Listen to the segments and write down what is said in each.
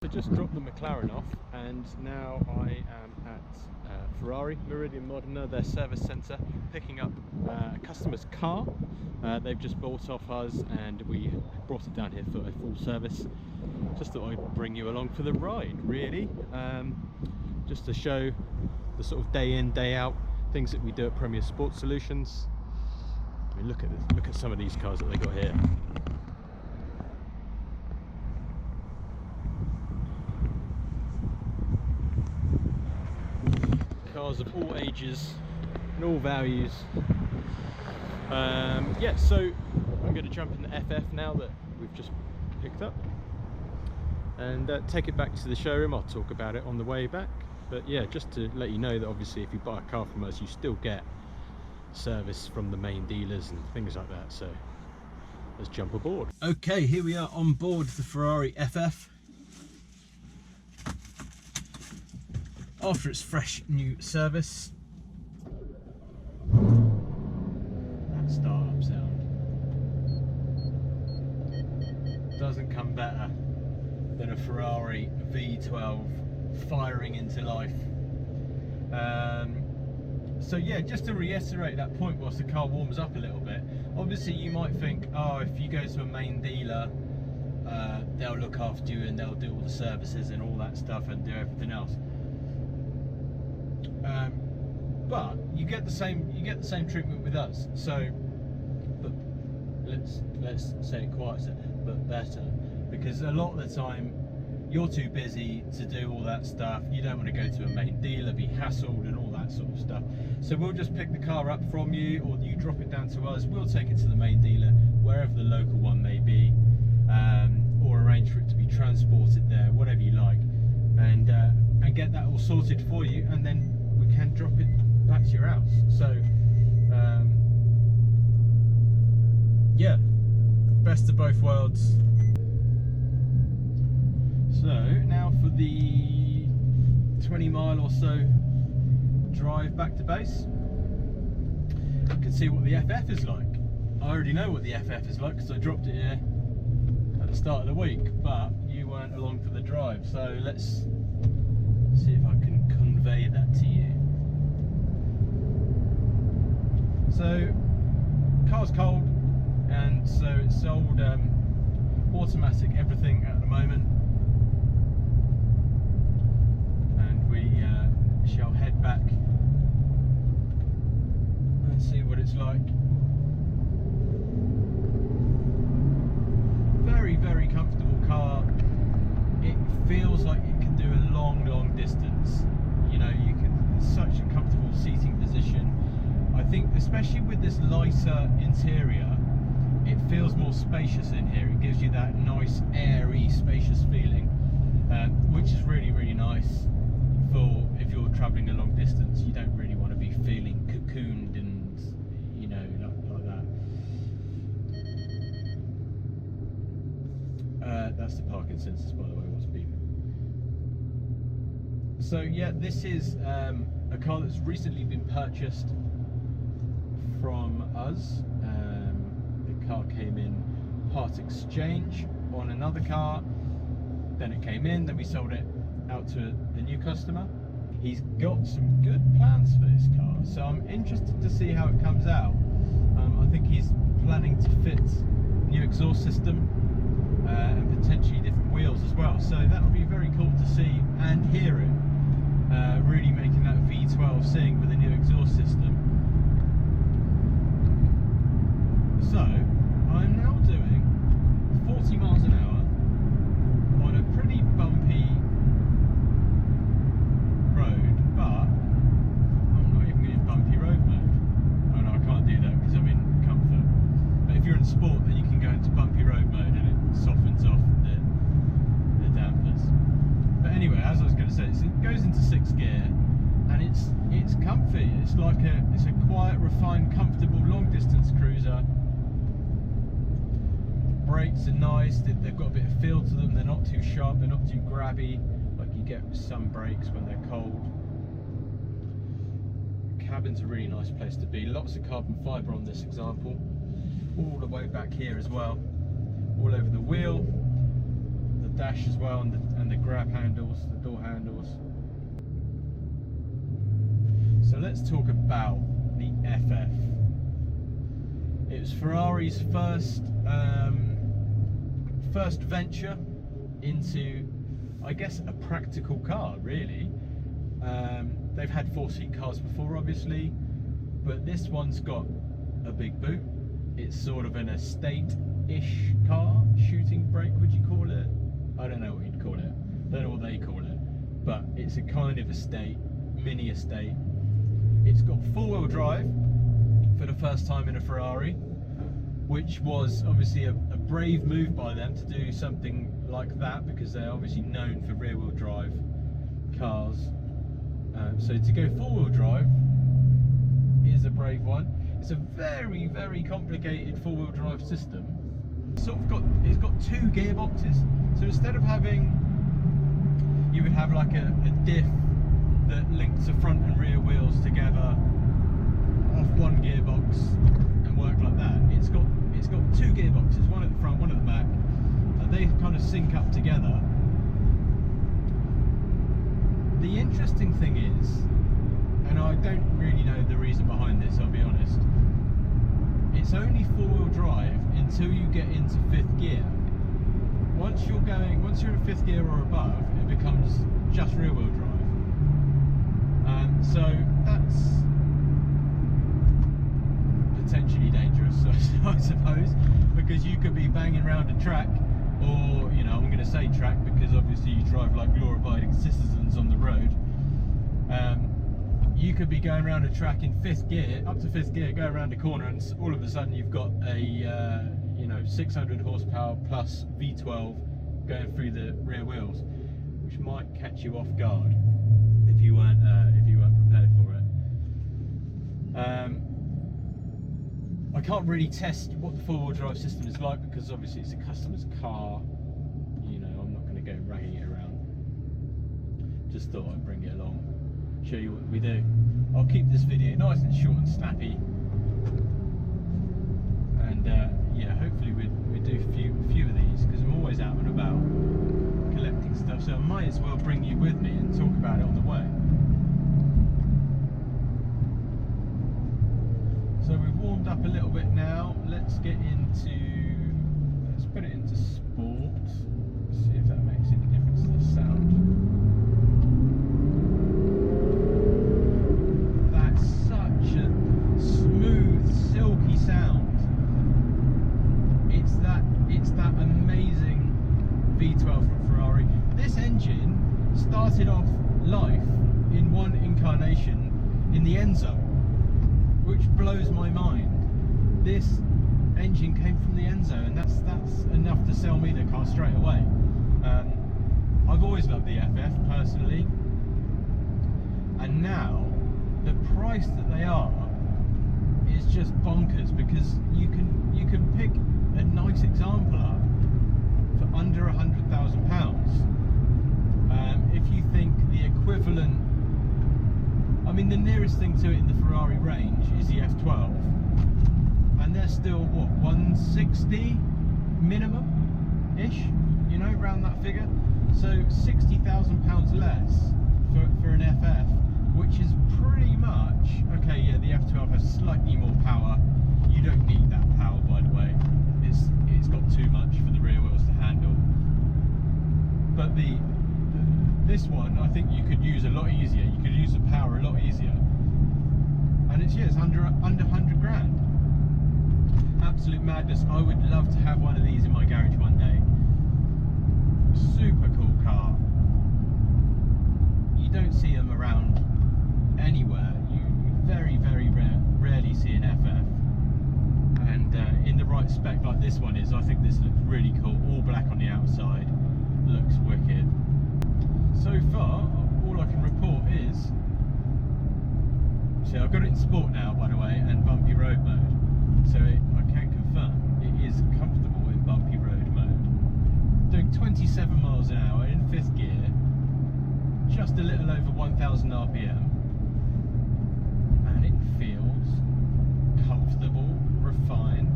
I just dropped the McLaren off and now I am at Ferrari Meridian Modena, their service centre, picking up a customer's car. They've just bought off us and we brought it down here for a full service. Just thought I'd bring you along for the ride, really, just to show the sort of day in, day out things that we do at Premier Sports Solutions. I mean, look at this, look at some of these cars that they got here. Cars of all ages and all values. Yeah, so I'm going to jump in the FF now that we've just picked up and take it back to the showroom. I'll talk about it on the way back, but yeah, just to let you know that obviously if you buy a car from us you still get service from the main dealers and things like that, so let's jump aboard. Okay, here we are on board the Ferrari FF. After its fresh new service. That start-up sound doesn't come better than a Ferrari V12 firing into life. So yeah, just to reiterate that point whilst the car warms up a little bit, obviously you might think, oh, if you go to a main dealer, they'll look after you and they'll do all the services and all that stuff and do everything else. But you get the same treatment with us. So, but let's say it quieter, but better, because a lot of the time you're too busy to do all that stuff. You don't want to go to a main dealer, be hassled and all that sort of stuff. So we'll just pick the car up from you, or you drop it down to us. We'll take it to the main dealer, wherever the local one may be, or arrange for it to be transported there, whatever you like, and get that all sorted for you, and then we can drop it back to your house. So yeah, best of both worlds. So now for the 20-mile or so drive back to base, you can see what the FF is like. I already know what the FF is like because I dropped it here at the start of the week, but you weren't along for the drive, so let's see if I can convey that to you. So, car's cold, and so it's sold automatic everything at the moment, and we shall head back and see what it's like. Very, very comfortable car. It feels like it can do a long distance. You know, you can, it's such a comfortable seating position. I think especially with this lighter interior, it feels more spacious in here. It gives you that nice airy spacious feeling, which is really, really nice for if you're travelling a long distance. You don't really want to be feeling cocooned and, you know, like that. That's the parking sensors, by the way, what's beeping. So yeah, this is a car that's recently been purchased from us. The car came in part exchange on another car, then it came in, then we sold it out to the new customer. He's got some good plans for this car, so I'm interested to see how it comes out. I think he's planning to fit new exhaust system and potentially different wheels as well, so that would be very cool to see and hear it. Really making that V12 sing with a new exhaust system. So I'm now doing 40 miles an hour on a pretty bumpy road, but I'm not even in bumpy road mode. Oh no, I can't do that because I'm in comfort. But if you're in sport, then you can go into bumpy road mode and it softens off the dampers. But anyway, as I was going to say, it goes into 6th gear, and it's comfy. It's like it's a quiet, refined, comfortable long distance cruiser. Brakes are nice. They've got a bit of feel to them. They're not too sharp. They're not too grabby like you get with some brakes when they're cold. The cabin's a really nice place to be. Lots of carbon fibre on this example. All the way back here as well. All over the wheel, the dash as well, and and the grab handles, the door handles. So let's talk about the FF. It was Ferrari's first venture into, I guess, a practical car, really. They've had 4-seat cars before, obviously, but this one's got a big boot. It's sort of an estate-ish car, shooting brake, would you call it? I don't know what you'd call it. I don't know what they call it, but it's a kind of estate, mini estate. It's got 4-wheel drive for the first time in a Ferrari, which was obviously a brave move by them to do something like that, because they're obviously known for rear-wheel drive cars. So to go 4-wheel drive is a brave one. It's a very, very complicated 4-wheel drive system. It's got 2 gearboxes. So instead of having, you would have like a diff that links the front and rear wheels together off one gearbox and work like that. It's got 2 gearboxes, one at the front, one at the back, and they kind of sync up together. The interesting thing is, and I don't really know the reason behind this, I'll be honest, it's only 4-wheel drive until you get into 5th gear. Once you're in 5th gear or above, it becomes just rear-wheel drive. So that's potentially dangerous, I suppose, because you could be banging around a track, or, you know, I'm going to say track because obviously you drive like law-abiding citizens on the road. You could be going around a track in 5th gear, up to 5th gear, go around a corner, and all of a sudden you've got a 600 horsepower plus V12 going through the rear wheels, which might catch you off guard if you weren't prepared for it. I can't really test what the 4-wheel drive system is like because obviously it's a customer's car. You know, I'm not going to go ragging it around. Just thought I'd bring it along, show you what we do. I'll keep this video nice and short and snappy, and yeah, hopefully we do a few of these, because I'm always out and about collecting stuff, so I might as well bring you with me and talk about it on the way. So we've warmed up a little bit now. Let's put it into sport. See if that makes any difference to the sound. That's such a smooth, silky sound. It's that amazing V12 from Ferrari. This engine started off life in one incarnation in the Enzo, which blows my mind. This engine came from the Enzo, and that's enough to sell me the car straight away. I've always loved the FF personally, and now the price that they are is just bonkers, because you can pick a nice example up for under £100,000. If you think the equivalent, I mean, the nearest thing to it in the Ferrari range is the F12, and they're still what, 160 minimum ish, you know, around that figure. So £60,000 less for an FF, which is pretty much okay. Yeah, the F12 has slightly more power. You don't need that power, by the way. It's got too much for the rear wheels to handle. But this one, I think you could use a lot easier. You could use the power a lot easier. And it's under 100 grand. Absolute madness. I would love to have one of these in my garage one day. Super cool car. You don't see them around anywhere. You very, very rarely see an FF. And in the right spec like this one is, I think this looks really cool. All black on the outside. Looks wicked. So far, all I can report is, see, I've got it in sport now, by the way, and bumpy road mode. So I can confirm it is comfortable in bumpy road mode. Doing 27 miles an hour in 5th gear, just a little over 1000 RPM, and it feels comfortable, refined.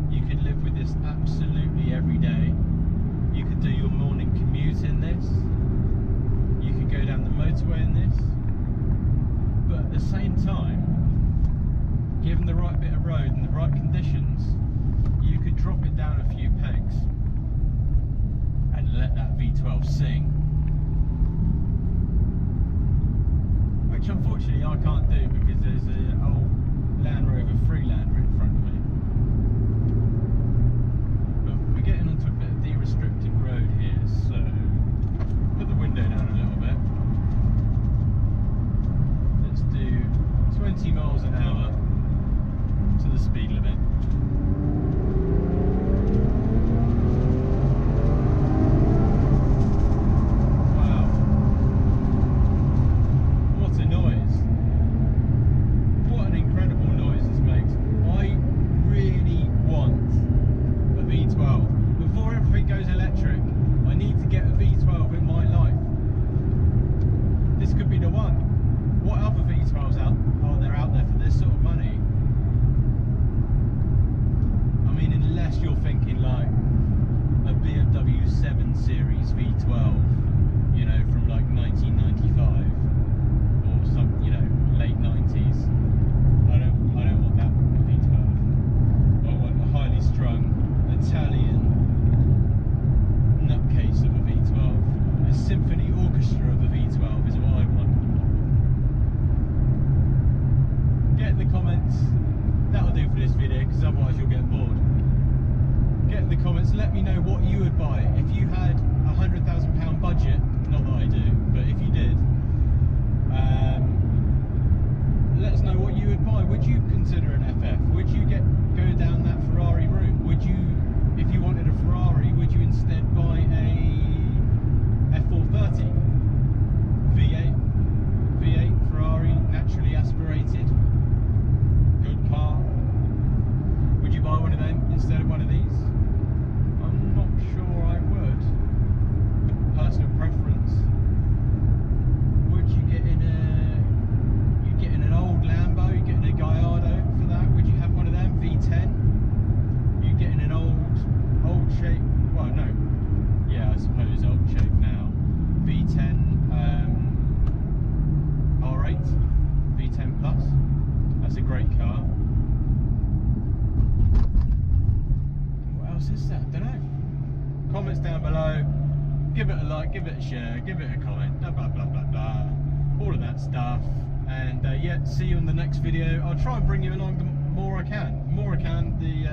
You could live with this absolutely every day. You could do your morning commute in this. You could go down the motorway in this. But at the same time, given the right bit of road and the right conditions, you could drop it down a few pegs and let that V12 sing. Which unfortunately I can't do because there's an old Land Rover Freelander in front of me. But we're getting onto a bit of de-restricted road here, so put the window down a little bit. Let's do 20 miles an hour to the speed limit. Wow. What a noise. What an incredible noise this makes. I really want a V12. Before everything goes electric, I need to get a V12 in my life. This could be the one. What other V12s are there out there for this sort of money? I mean, unless you're thinking like a BMW 7 Series V12, you know, from like 1995 or some, you know, late 90s. I don't want that V12. I want a highly strung Italian nutcase of a V12. A symphony orchestra of a V12 is what I want. Get in the comments. That'll do for this video, because otherwise you'll get bored. Get in the comments, let me know what you would buy if you had a £100,000 budget. Not that I do, but if you did, let us know what you would buy. Would you consider an FF? Would you go down that Ferrari route? Would you, if you wanted a Ferrari, would you instead buy a F430? V8 Ferrari, naturally aspirated, good car. Would you buy one of them instead of one of these? I'm not sure I would. Personal preference. Would you get in an old Lambo? You get in a Gallardo for that? Would you have one of them? V10? You get in an old shape? Well, no. Yeah, I suppose old shape now. V10 R8, V10 Plus. That's a great car. What else is there? I don't know. Comments down below. Give it a like, give it a share, give it a comment, blah blah blah blah blah. All of that stuff. And yeah, see you in the next video. I'll try and bring you along the more I can. The more I can, the